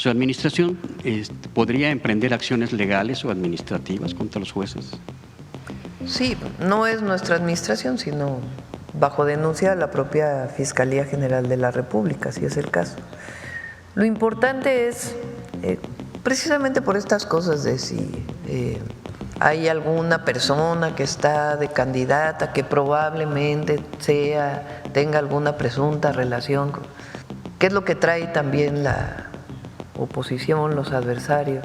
¿Su administración podría emprender acciones legales o administrativas contra los jueces? Sí, no es nuestra administración, sino bajo denuncia de la propia Fiscalía General de la República, si es el caso. Lo importante es, precisamente por estas cosas de si hay alguna persona que está de candidata que probablemente tenga alguna presunta relación, ¿qué es lo que trae también la oposición, los adversarios?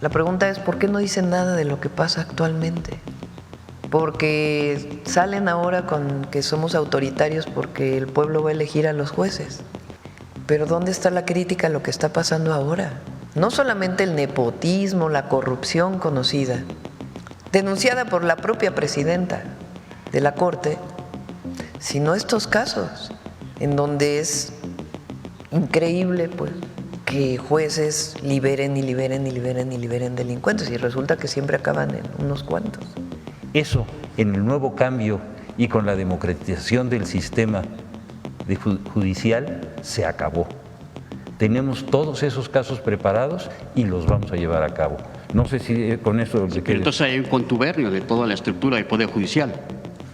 La pregunta es, ¿por qué no dicen nada de lo que pasa actualmente? Porque salen ahora con que somos autoritarios porque el pueblo va a elegir a los jueces. Pero ¿dónde está la crítica a lo que está pasando ahora? No solamente el nepotismo, la corrupción conocida, denunciada por la propia presidenta de la Corte, sino estos casos en donde es increíble, pues, que jueces liberen y liberen y liberen y liberen delincuentes y resulta que siempre acaban en unos cuantos. Eso, en el nuevo cambio y con la democratización del sistema judicial, se acabó. Tenemos todos esos casos preparados y los vamos a llevar a cabo. No sé si con eso… Entonces hay un contubernio de toda la estructura del Poder Judicial.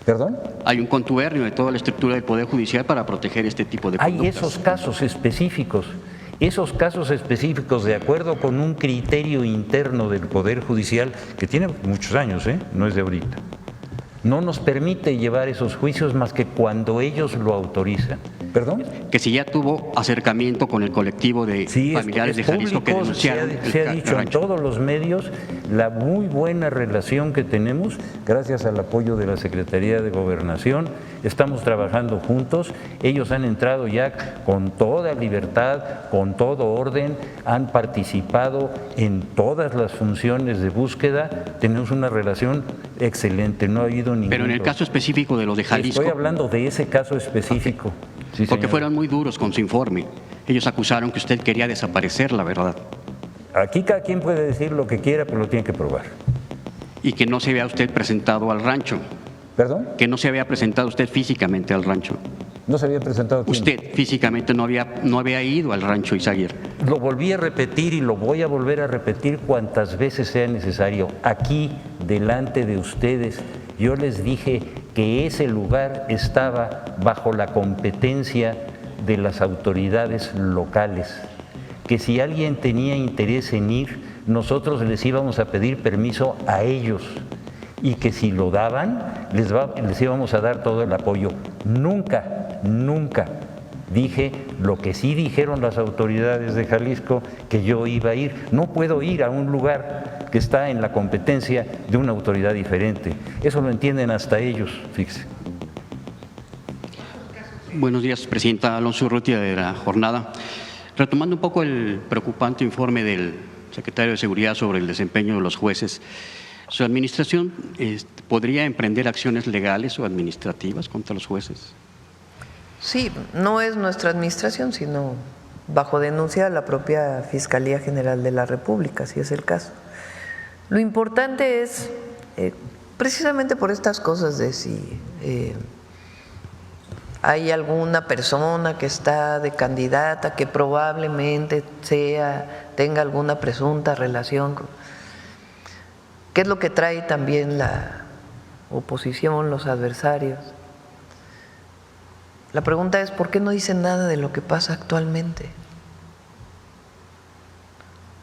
¿Perdón? Hay un contubernio de toda la estructura del Poder Judicial para proteger este tipo de conductas. Hay esos casos específicos de acuerdo con un criterio interno del Poder Judicial que tiene muchos años, no es de ahorita. No nos permite llevar esos juicios más que cuando ellos lo autorizan. ¿Perdón? Que si ya tuvo acercamiento con el colectivo de familiares de Jalisco que denunciaron. Se ha dicho en todos los medios la muy buena relación que tenemos, gracias al apoyo de la Secretaría de Gobernación. Estamos trabajando juntos, ellos han entrado ya con toda libertad, con todo orden, han participado en todas las funciones de búsqueda, tenemos una relación excelente, no ha habido ningún… Pero en el caso específico de lo de Jalisco… Estoy hablando de ese caso específico. Sí, porque fueron muy duros con su informe. Ellos acusaron que usted quería desaparecer la verdad. Aquí cada quien puede decir lo que quiera, pero lo tiene que probar. Y que no se había usted presentado al rancho. ¿Perdón? Que no se había presentado usted físicamente al rancho. ¿No se había presentado quién? Usted físicamente no había ido al rancho Izaguirre. Lo volví a repetir y lo voy a volver a repetir cuantas veces sea necesario. Aquí, delante de ustedes, yo les dije que ese lugar estaba bajo la competencia de las autoridades locales, que si alguien tenía interés en ir, nosotros les íbamos a pedir permiso a ellos y que si lo daban, les íbamos a dar todo el apoyo. Nunca dije lo que sí dijeron las autoridades de Jalisco, que yo iba a ir. No puedo ir a un lugar que está en la competencia de una autoridad diferente. Eso lo entienden hasta ellos, fíjese. Buenos días, presidenta Alonso Urrutia de La Jornada. Retomando un poco el preocupante informe del secretario de Seguridad sobre el desempeño de los jueces, ¿su administración podría emprender acciones legales o administrativas contra los jueces? Sí, no es nuestra administración, sino bajo denuncia de la propia Fiscalía General de la República, si es el caso. Lo importante es, precisamente por estas cosas de si hay alguna persona que está de candidata que probablemente tenga alguna presunta relación, ¿qué es lo que trae también la oposición, los adversarios? La pregunta es, ¿por qué no dicen nada de lo que pasa actualmente?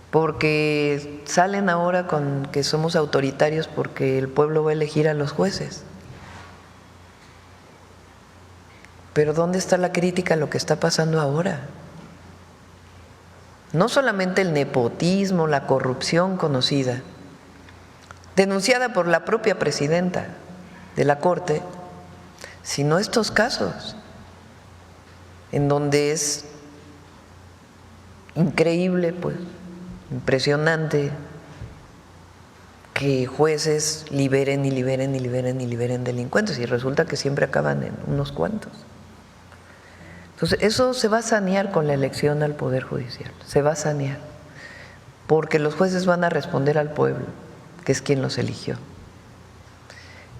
Porque salen ahora con que somos autoritarios porque el pueblo va a elegir a los jueces. Pero ¿dónde está la crítica a lo que está pasando ahora? No solamente el nepotismo, la corrupción conocida, denunciada por la propia presidenta de la Corte, sino estos casos en donde es increíble, pues, impresionante que jueces liberen y liberen y liberen y liberen delincuentes y resulta que siempre acaban en unos cuantos. Entonces, eso se va a sanear con la elección al Poder Judicial, se va a sanear, porque los jueces van a responder al pueblo, que es quien los eligió.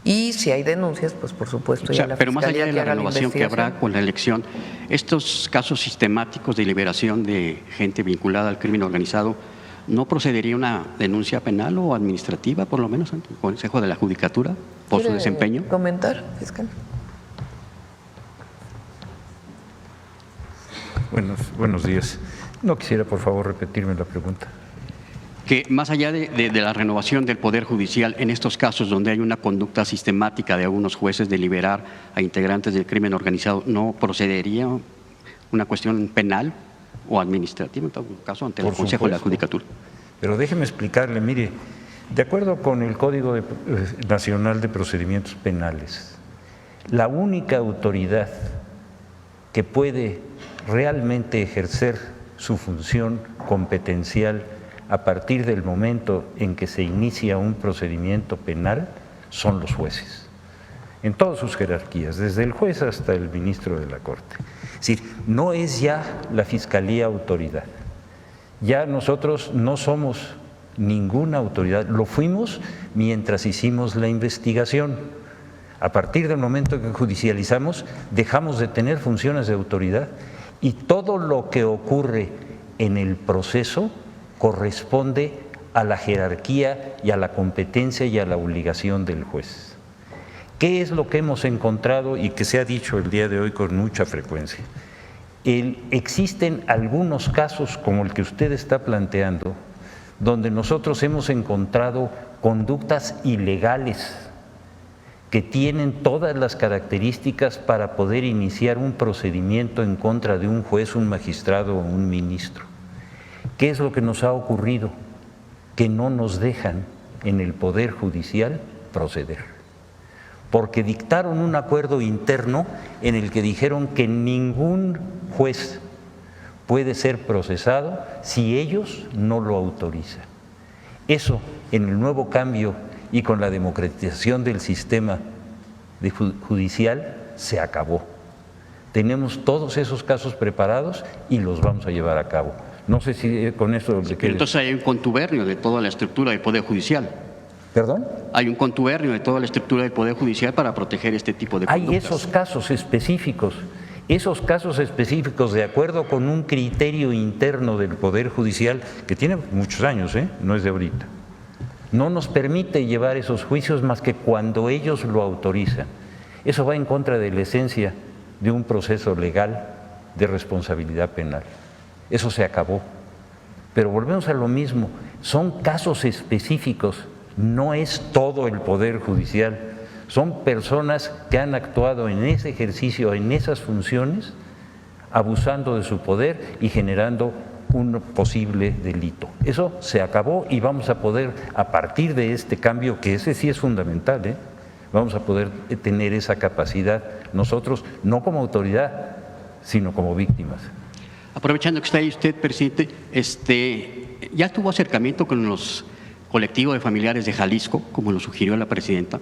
Y si hay denuncias, pues por supuesto ya la pero más allá Fiscalía de que la haga renovación que habrá investigación. con la elección, estos casos sistemáticos de liberación de gente vinculada al crimen organizado, ¿no procedería una denuncia penal o administrativa, por lo menos, ante el Consejo de la Judicatura por su ¿Quiere desempeño? comentar, fiscal? Buenos días. No quisiera, por favor, repetirme la pregunta. Que más allá de la renovación del Poder Judicial, en estos casos donde hay una conducta sistemática de algunos jueces de liberar a integrantes del crimen organizado, ¿no procedería una cuestión penal o administrativa, en todo caso, ante el Consejo de la Judicatura? Pero déjeme explicarle, mire, de acuerdo con el Código Nacional de Procedimientos Penales, la única autoridad que puede realmente ejercer su función competencial a partir del momento en que se inicia un procedimiento penal son los jueces, en todas sus jerarquías, desde el juez hasta el ministro de la Corte. Es decir, no es ya la Fiscalía autoridad, ya nosotros no somos ninguna autoridad, lo fuimos mientras hicimos la investigación. A partir del momento que judicializamos, dejamos de tener funciones de autoridad y todo lo que ocurre en el proceso corresponde a la jerarquía y a la competencia y a la obligación del juez. ¿Qué es lo que hemos encontrado y que se ha dicho el día de hoy con mucha frecuencia? Existen algunos casos como el que usted está planteando, donde nosotros hemos encontrado conductas ilegales que tienen todas las características para poder iniciar un procedimiento en contra de un juez, un magistrado o un ministro. ¿Qué es lo que nos ha ocurrido? Que no nos dejan en el Poder Judicial proceder, porque dictaron un acuerdo interno en el que dijeron que ningún juez puede ser procesado si ellos no lo autorizan. Eso, en el nuevo cambio y con la democratización del sistema judicial, se acabó. Tenemos todos esos casos preparados y los vamos a llevar a cabo. No sé si con eso le quede. Entonces hay un contubernio de toda la estructura del Poder Judicial. ¿Perdón? Hay un contubernio de toda la estructura del Poder Judicial para proteger este tipo de conductas. Hay esos casos específicos de acuerdo con un criterio interno del Poder Judicial que tiene muchos años, no es de ahorita. No nos permite llevar esos juicios más que cuando ellos lo autorizan. Eso va en contra de la esencia de un proceso legal de responsabilidad penal. Eso se acabó. Pero volvemos a lo mismo, son casos específicos, no es todo el Poder Judicial, son personas que han actuado en ese ejercicio, en esas funciones, abusando de su poder y generando un posible delito. Eso se acabó y vamos a poder, a partir de este cambio, que ese sí es fundamental, vamos a poder tener esa capacidad nosotros, no como autoridad, sino como víctimas. Aprovechando que está ahí usted, presidente, ¿ya tuvo acercamiento con los colectivos de familiares de Jalisco, como lo sugirió la presidenta?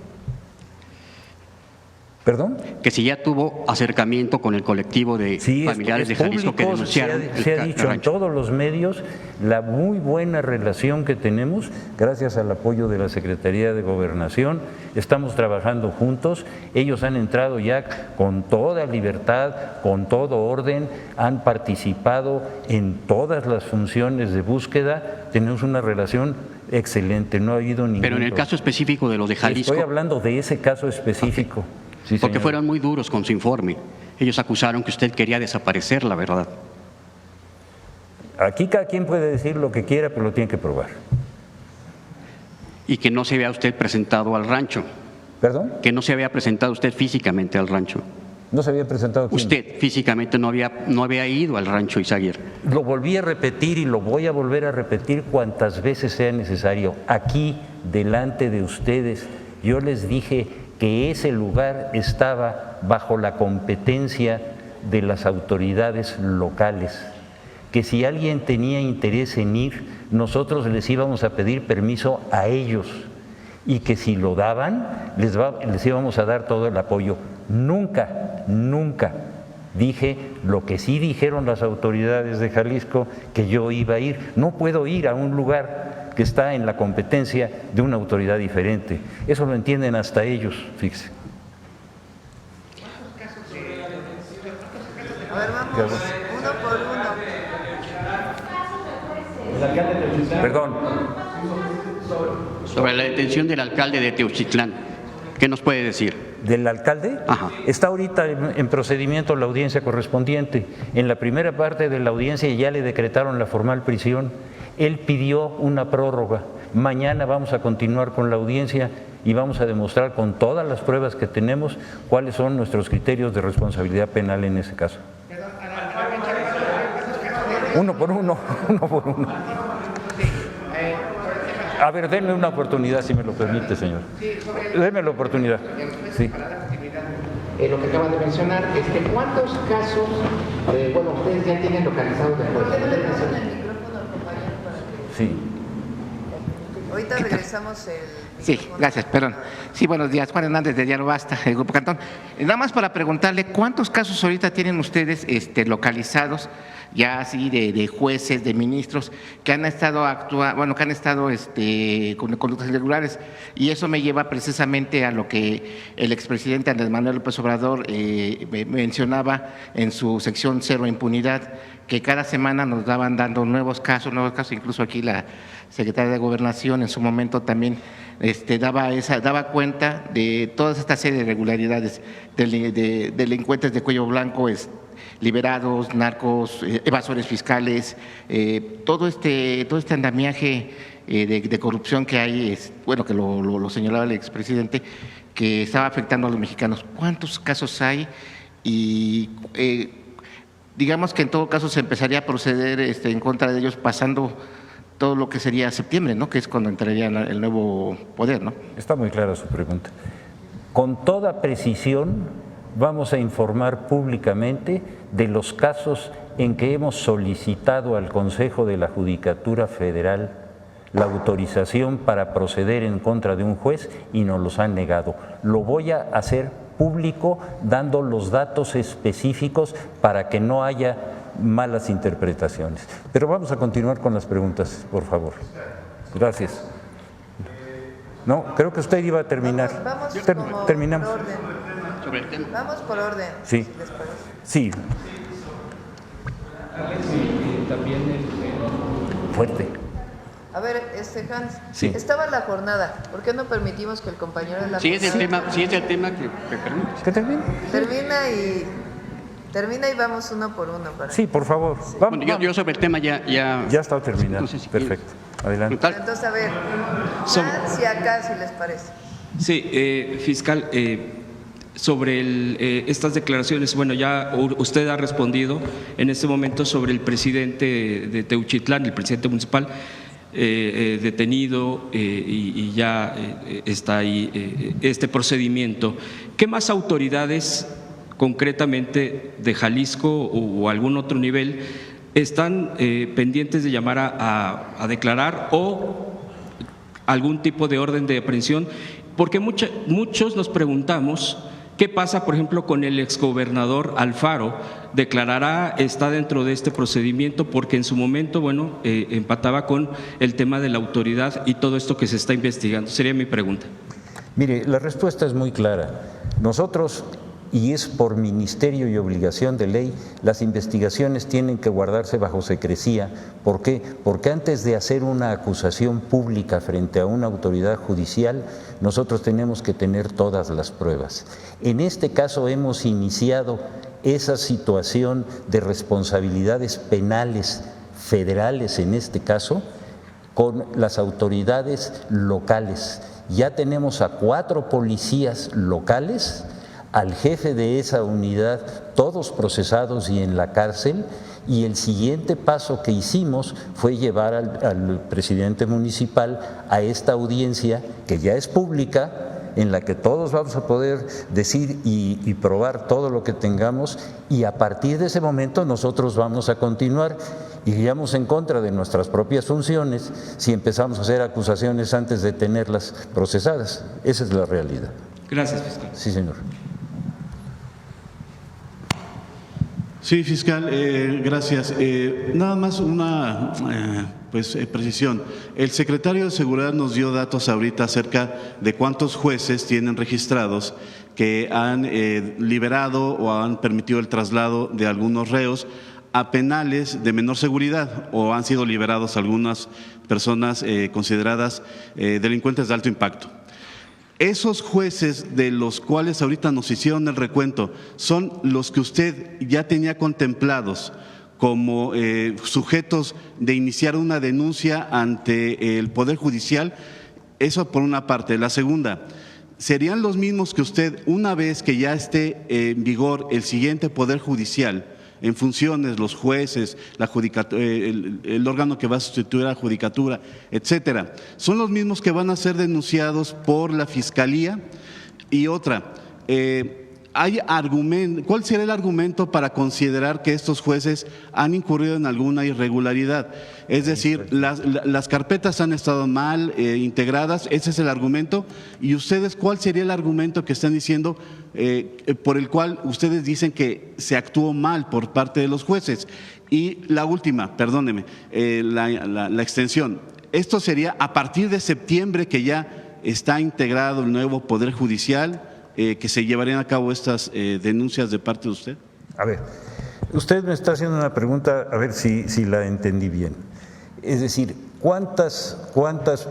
¿Perdón? Que si ya tuvo acercamiento con el colectivo de familiares de Jalisco que denunciaron. Se ha dicho en todos los medios la muy buena relación que tenemos, gracias al apoyo de la Secretaría de Gobernación. Estamos trabajando juntos, ellos han entrado ya con toda libertad, con todo orden, han participado en todas las funciones de búsqueda, tenemos una relación excelente, no ha habido ningún Pero en el caso específico de los de Jalisco. Estoy hablando de ese caso específico. Okay. Sí, porque señor. fueron muy duros con su informe. Ellos acusaron que usted quería desaparecer la verdad. Aquí cada quien puede decir lo que quiera, pero lo tiene que probar. Y que no se había usted presentado al rancho. ¿Perdón? Que no se había presentado usted físicamente al rancho. ¿No se había presentado quién? Usted físicamente no había ido al rancho Izaguirre. Lo volví a repetir y lo voy a volver a repetir cuantas veces sea necesario. Aquí, delante de ustedes, yo les dije que ese lugar estaba bajo la competencia de las autoridades locales, que si alguien tenía interés en ir, nosotros les íbamos a pedir permiso a ellos y que si lo daban, les íbamos a dar todo el apoyo. Nunca Dije lo que sí dijeron las autoridades de Jalisco, que yo iba a ir. No puedo ir a un lugar que está en la competencia de una autoridad diferente. Eso lo entienden hasta ellos, fíjese. A ver, vamos uno por uno. Perdón. Sobre la detención del alcalde de Teuchitlán, ¿qué nos puede decir? ¿Del alcalde? Ajá. Está ahorita en procedimiento la audiencia correspondiente. En la primera parte de la audiencia ya le decretaron la formal prisión. Él pidió una prórroga. Mañana vamos a continuar con la audiencia y vamos a demostrar con todas las pruebas que tenemos cuáles son nuestros criterios de responsabilidad penal en ese caso. Uno por uno. A ver, denme una oportunidad, si me lo permite, señor. Denme la oportunidad. Sí. Lo que acaba de mencionar, ¿cuántos casos, bueno, ustedes ya tienen localizados después? Sí. Ahorita regresamos el... Sí, gracias, perdón. Sí, buenos días, Juan Hernández de Diario Basta, el Grupo Cantón. Nada más para preguntarle, ¿cuántos casos ahorita tienen ustedes localizados, ya así de jueces, de ministros, que han estado con conductas irregulares? Y eso me lleva precisamente a lo que el expresidente Andrés Manuel López Obrador mencionaba en su sección Cero Impunidad, que cada semana nos daban dando nuevos casos, incluso aquí la secretaria de Gobernación en su momento también daba cuenta de toda esta serie de irregularidades, de delincuentes de cuello blanco liberados, narcos, evasores fiscales, todo este andamiaje de corrupción que hay, que lo señalaba el expresidente, que estaba afectando a los mexicanos. ¿Cuántos casos hay? Y digamos que en todo caso se empezaría a proceder en contra de ellos pasando todo lo que sería septiembre, ¿no? Que es cuando entraría el nuevo poder, ¿no? Está muy clara su pregunta. Con toda precisión vamos a informar públicamente de los casos en que hemos solicitado al Consejo de la Judicatura Federal la autorización para proceder en contra de un juez y nos los han negado. Lo voy a hacer público dando los datos específicos para que no haya malas interpretaciones. Pero vamos a continuar con las preguntas, por favor. Gracias. No, creo que usted iba a terminar. Vamos terminamos. por orden. Sobre el tema. Vamos por orden. Sí. Si les parece. Sí. Fuerte. A ver, Hans, Sí. estaba la jornada. ¿Por qué no permitimos que el compañero de la Sí, es el tema que permite. ¿Qué termina? termina y vamos uno por uno. Sí, por favor. Vamos, Bueno, yo sobre el tema ya está terminado. Entonces, si Perfecto. Adelante. Entonces, a ver, si acá, si les parece. Sí, fiscal, sobre estas declaraciones, bueno, ya usted ha respondido en este momento sobre el presidente de Teuchitlán, el presidente municipal, detenido y ya está ahí este procedimiento. ¿Qué más autoridades, concretamente de Jalisco o algún otro nivel, están pendientes de llamar a declarar o algún tipo de orden de aprehensión? Porque muchos nos preguntamos qué pasa, por ejemplo, con el exgobernador Alfaro. ¿Declarará, está dentro de este procedimiento? Porque en su momento, bueno, empataba con el tema de la autoridad y todo esto que se está investigando. Sería mi pregunta. Mire, la respuesta es muy clara. Nosotros, y es por ministerio y obligación de ley, las investigaciones tienen que guardarse bajo secrecía. ¿Por qué? Porque antes de hacer una acusación pública frente a una autoridad judicial, nosotros tenemos que tener todas las pruebas. En este caso hemos iniciado esa situación de responsabilidades penales federales, en este caso, con las autoridades locales. Ya tenemos a 4 policías locales, al jefe de esa unidad, todos procesados y en la cárcel, y el siguiente paso que hicimos fue llevar al presidente municipal a esta audiencia, que ya es pública, en la que todos vamos a poder decir y probar todo lo que tengamos, y a partir de ese momento nosotros vamos a continuar. Iríamos en contra de nuestras propias funciones si empezamos a hacer acusaciones antes de tenerlas procesadas. Esa es la realidad. Gracias, fiscal. Sí, señor. Sí, fiscal, gracias. Nada más una precisión. El secretario de Seguridad nos dio datos ahorita acerca de cuántos jueces tienen registrados que han liberado o han permitido el traslado de algunos reos a penales de menor seguridad, o han sido liberados algunas personas consideradas delincuentes de alto impacto. Esos jueces de los cuales ahorita nos hicieron el recuento son los que usted ya tenía contemplados como sujetos de iniciar una denuncia ante el Poder Judicial. Eso por una parte. La segunda, ¿serían los mismos que usted, una vez que ya esté en vigor el siguiente Poder Judicial, en funciones, los jueces, la el órgano que va a sustituir a la judicatura, etcétera, son los mismos que van a ser denunciados por la Fiscalía? Y otra, ¿cuál sería el argumento para considerar que estos jueces han incurrido en alguna irregularidad? Es decir, las carpetas han estado mal integradas, ese es el argumento. ¿Y ustedes cuál sería el argumento que están diciendo por el cual ustedes dicen que se actuó mal por parte de los jueces? Y la última, perdóneme, la extensión. Esto sería a partir de septiembre, que ya está integrado el nuevo Poder Judicial, que se llevarían a cabo estas denuncias de parte de usted. A ver, usted me está haciendo una pregunta, a ver si la entendí bien. Es decir, ¿cuántas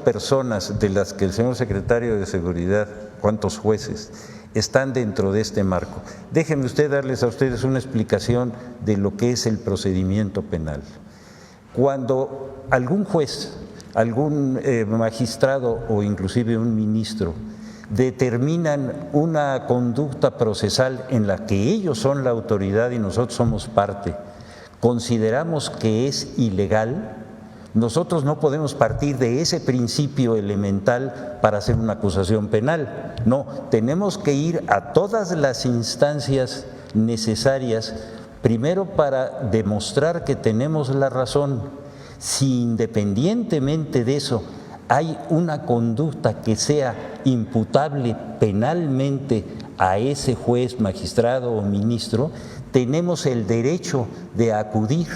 personas de las que el señor secretario de Seguridad, cuántos jueces están dentro de este marco? Déjenme darles a ustedes una explicación de lo que es el procedimiento penal. Cuando algún juez, algún magistrado o inclusive un ministro determinan una conducta procesal en la que ellos son la autoridad y nosotros somos parte, consideramos que es ilegal, nosotros no podemos partir de ese principio elemental para hacer una acusación penal. No, tenemos que ir a todas las instancias necesarias, primero para demostrar que tenemos la razón. Si independientemente de eso hay una conducta que sea imputable penalmente a ese juez, magistrado o ministro, tenemos el derecho de acudir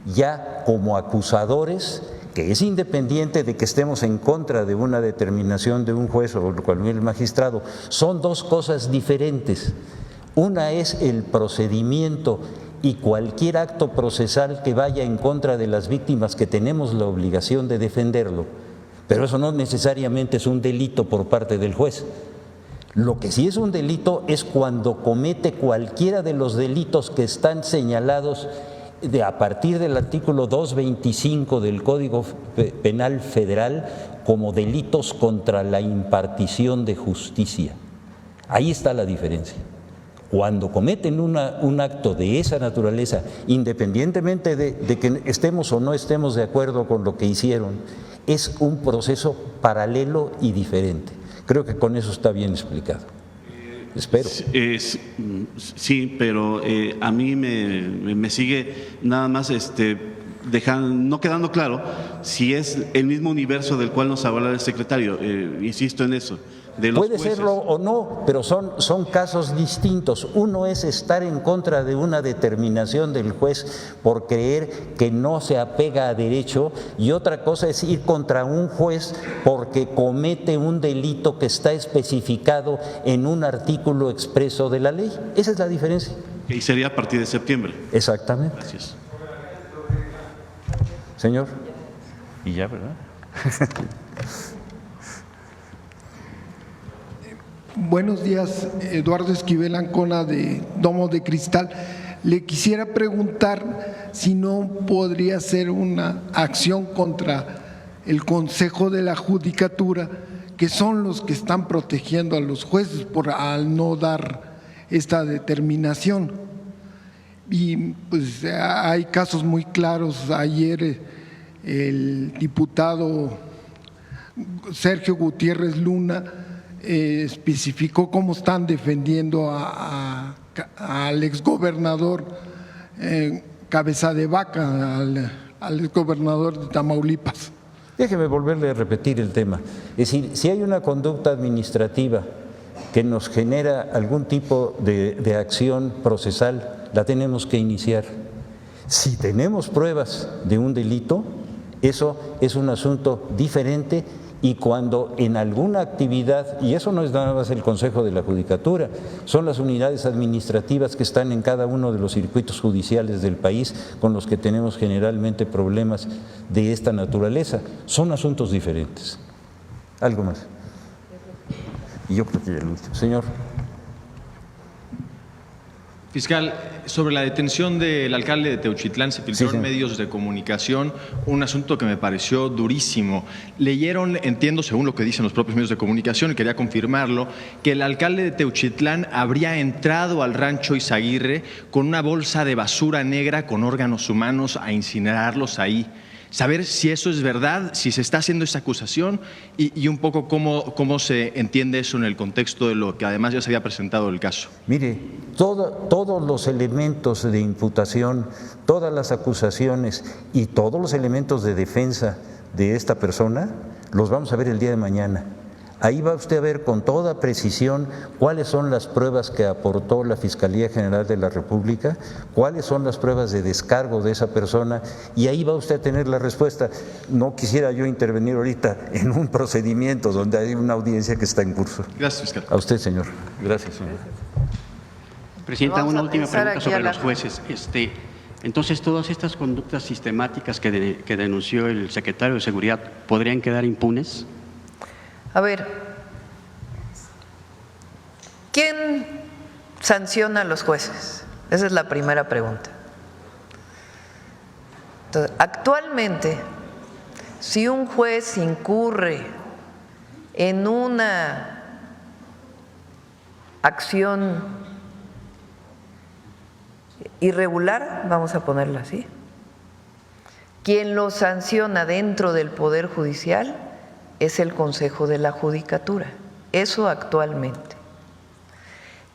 ya como acusadores, que es independiente de que estemos en contra de una determinación de un juez o cualquier magistrado. Son dos cosas diferentes. Una es el procedimiento y cualquier acto procesal que vaya en contra de las víctimas, que tenemos la obligación de defenderlo, pero eso no necesariamente es un delito por parte del juez. Lo que sí es un delito es cuando comete cualquiera de los delitos que están señalados a partir del artículo 225 del Código Penal Federal como delitos contra la impartición de justicia. Ahí está la diferencia. Cuando cometen un acto de esa naturaleza, independientemente de que estemos o no estemos de acuerdo con lo que hicieron, es un proceso paralelo y diferente. Creo que con eso está bien explicado. Espero. Sí, pero a mí me sigue nada más no quedando claro si es el mismo universo del cual nos habla el secretario. Insisto en eso. Puede serlo o no, pero son casos distintos. Uno es estar en contra de una determinación del juez por creer que no se apega a derecho, y otra cosa es ir contra un juez porque comete un delito que está especificado en un artículo expreso de la ley. Esa es la diferencia. Y sería a partir de septiembre. Exactamente. Gracias. Señor. Y ya, ¿verdad? Buenos días, Eduardo Esquivel Ancona, de Domo de Cristal. Le quisiera preguntar si no podría ser una acción contra el Consejo de la Judicatura, que son los que están protegiendo a los jueces al no dar esta determinación. Y pues hay casos muy claros. Ayer el diputado Sergio Gutiérrez Luna especificó cómo están defendiendo al exgobernador Cabeza de Vaca, al exgobernador de Tamaulipas. Déjeme volverle a repetir el tema. Es decir, si hay una conducta administrativa que nos genera algún tipo de acción procesal, la tenemos que iniciar. Si tenemos pruebas de un delito, eso es un asunto diferente, y cuando en alguna actividad, y eso no es nada más el Consejo de la Judicatura, son las unidades administrativas que están en cada uno de los circuitos judiciales del país con los que tenemos generalmente problemas de esta naturaleza, son asuntos diferentes. ¿Algo más? Y yo creo que ya el último. Señor. Fiscal, sobre la detención del alcalde de Teuchitlán se filtró en medios de comunicación un asunto que me pareció durísimo. Leyeron, entiendo, según lo que dicen los propios medios de comunicación, y quería confirmarlo, que el alcalde de Teuchitlán habría entrado al rancho Izaguirre con una bolsa de basura negra con órganos humanos a incinerarlos ahí. Saber si eso es verdad, si se está haciendo esa acusación y un poco cómo se entiende eso en el contexto de lo que además ya se había presentado el caso. Mire, todos los elementos de imputación, todas las acusaciones y todos los elementos de defensa de esta persona los vamos a ver el día de mañana. Ahí va usted a ver con toda precisión cuáles son las pruebas que aportó la Fiscalía General de la República, cuáles son las pruebas de descargo de esa persona, y ahí va usted a tener la respuesta. No quisiera yo intervenir ahorita en un procedimiento donde hay una audiencia que está en curso. Gracias, fiscal. A usted, señor. Gracias, señor. Presidenta, una última pregunta sobre la... los jueces. Entonces, todas estas conductas sistemáticas que denunció el secretario de Seguridad, ¿podrían quedar impunes? A ver, ¿quién sanciona a los jueces? Esa es la primera pregunta. Entonces, actualmente, si un juez incurre en una acción irregular, vamos a ponerla así, quien lo sanciona dentro del Poder Judicial es el Consejo de la Judicatura, eso actualmente.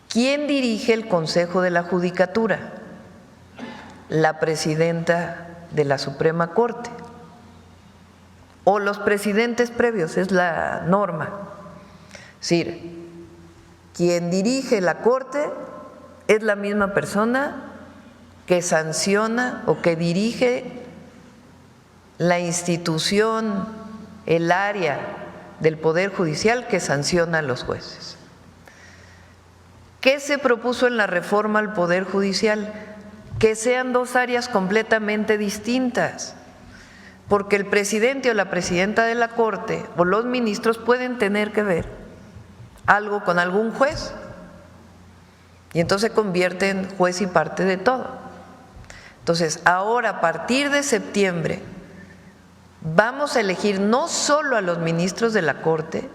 ¿Quién dirige el Consejo de la Judicatura? La presidenta de la Suprema Corte o los presidentes previos, es la norma. Es decir, quien dirige la Corte es la misma persona que sanciona o que dirige la institución, el área del Poder Judicial que sanciona a los jueces. ¿Qué se propuso en la reforma al Poder Judicial? Que sean dos áreas completamente distintas, porque el presidente o la presidenta de la Corte o los ministros pueden tener que ver algo con algún juez y entonces se convierte en juez y parte de todo. Entonces, ahora a partir de septiembre vamos a elegir no solo a los ministros de la Corte,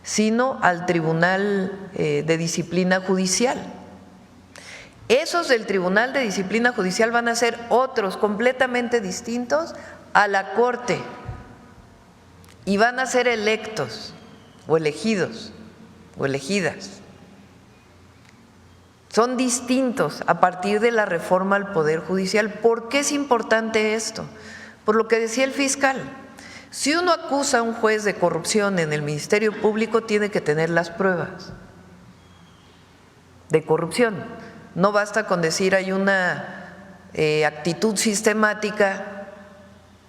sino al Tribunal de Disciplina Judicial. Esos del Tribunal de Disciplina Judicial van a ser otros completamente distintos a la Corte y van a ser electos o elegidos o elegidas. Son distintos a partir de la reforma al Poder Judicial. ¿Por qué es importante esto? Por lo que decía el fiscal, si uno acusa a un juez de corrupción en el Ministerio Público, tiene que tener las pruebas de corrupción. No basta con decir hay una actitud sistemática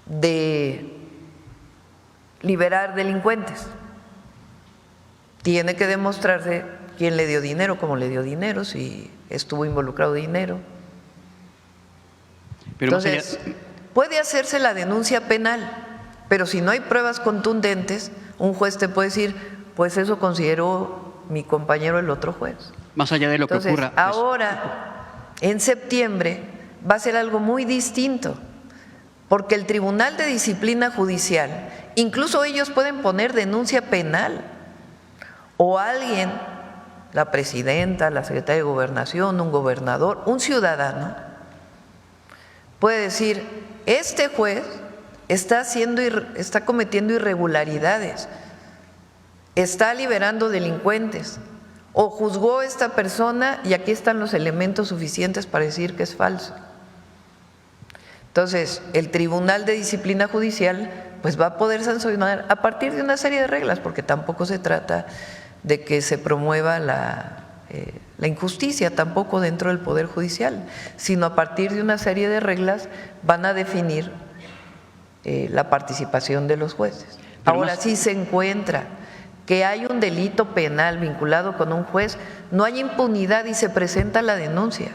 de liberar delincuentes. Tiene que demostrarse quién le dio dinero, cómo le dio dinero, si estuvo involucrado dinero. Pero entonces, puede hacerse la denuncia penal, pero si no hay pruebas contundentes, un juez te puede decir, pues eso consideró mi compañero el otro juez. Más allá de lo que ocurra. Ahora, en septiembre, va a ser algo muy distinto, porque el Tribunal de Disciplina Judicial, incluso ellos pueden poner denuncia penal, o alguien, la presidenta, la secretaria de Gobernación, un gobernador, un ciudadano, puede decir, este juez está cometiendo irregularidades, está liberando delincuentes, o juzgó a esta persona y aquí están los elementos suficientes para decir que es falso. Entonces, el Tribunal de Disciplina Judicial pues va a poder sancionar a partir de una serie de reglas, porque tampoco se trata de que se promueva la injusticia tampoco dentro del Poder Judicial, sino a partir de una serie de reglas van a definir la participación de los jueces. Ahora, si se encuentra que hay un delito penal vinculado con un juez, no hay impunidad y se presenta la denuncia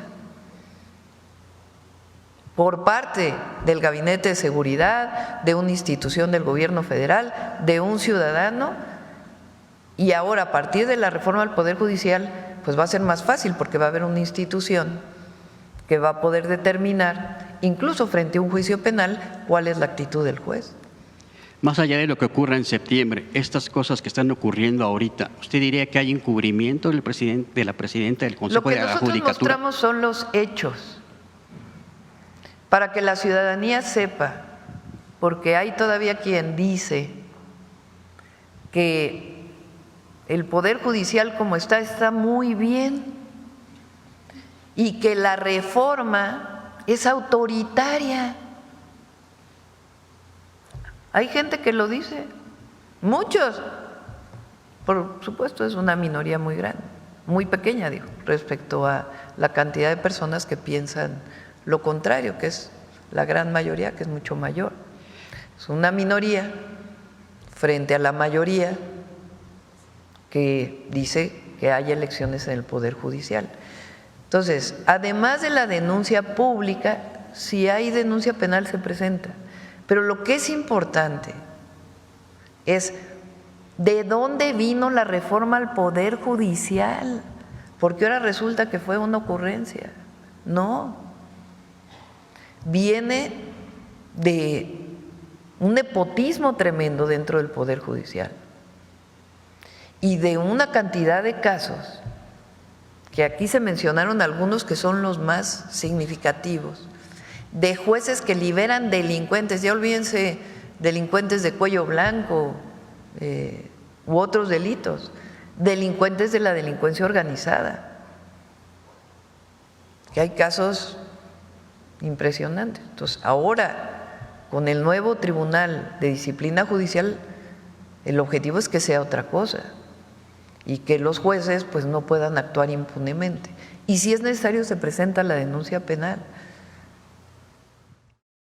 por parte del Gabinete de Seguridad, de una institución del gobierno federal, de un ciudadano, y ahora a partir de la reforma del Poder Judicial, pues va a ser más fácil porque va a haber una institución que va a poder determinar, incluso frente a un juicio penal, cuál es la actitud del juez. Más allá de lo que ocurra en septiembre, estas cosas que están ocurriendo ahorita, ¿usted diría que hay encubrimiento del presidente, de la presidenta del Consejo de la Judicatura? Lo que nosotros mostramos son los hechos, para que la ciudadanía sepa, porque hay todavía quien dice que el Poder Judicial como está muy bien y que la reforma es autoritaria. Hay gente que lo dice, muchos, por supuesto es una minoría muy grande, muy pequeña, digo, respecto a la cantidad de personas que piensan lo contrario, que es la gran mayoría, que es mucho mayor. Es una minoría frente a la mayoría que dice que hay elecciones en el Poder Judicial. Entonces, además de la denuncia pública, si hay denuncia penal se presenta. Pero lo que es importante es de dónde vino la reforma al Poder Judicial, porque ahora resulta que fue una ocurrencia. No, viene de un nepotismo tremendo dentro del Poder Judicial y de una cantidad de casos, que aquí se mencionaron algunos que son los más significativos, de jueces que liberan delincuentes, ya olvídense delincuentes de cuello blanco u otros delitos, delincuentes de la delincuencia organizada, que hay casos impresionantes. Entonces, ahora, con el nuevo Tribunal de Disciplina Judicial, el objetivo es que sea otra cosa y que los jueces pues no puedan actuar impunemente. Y si es necesario se presenta la denuncia penal.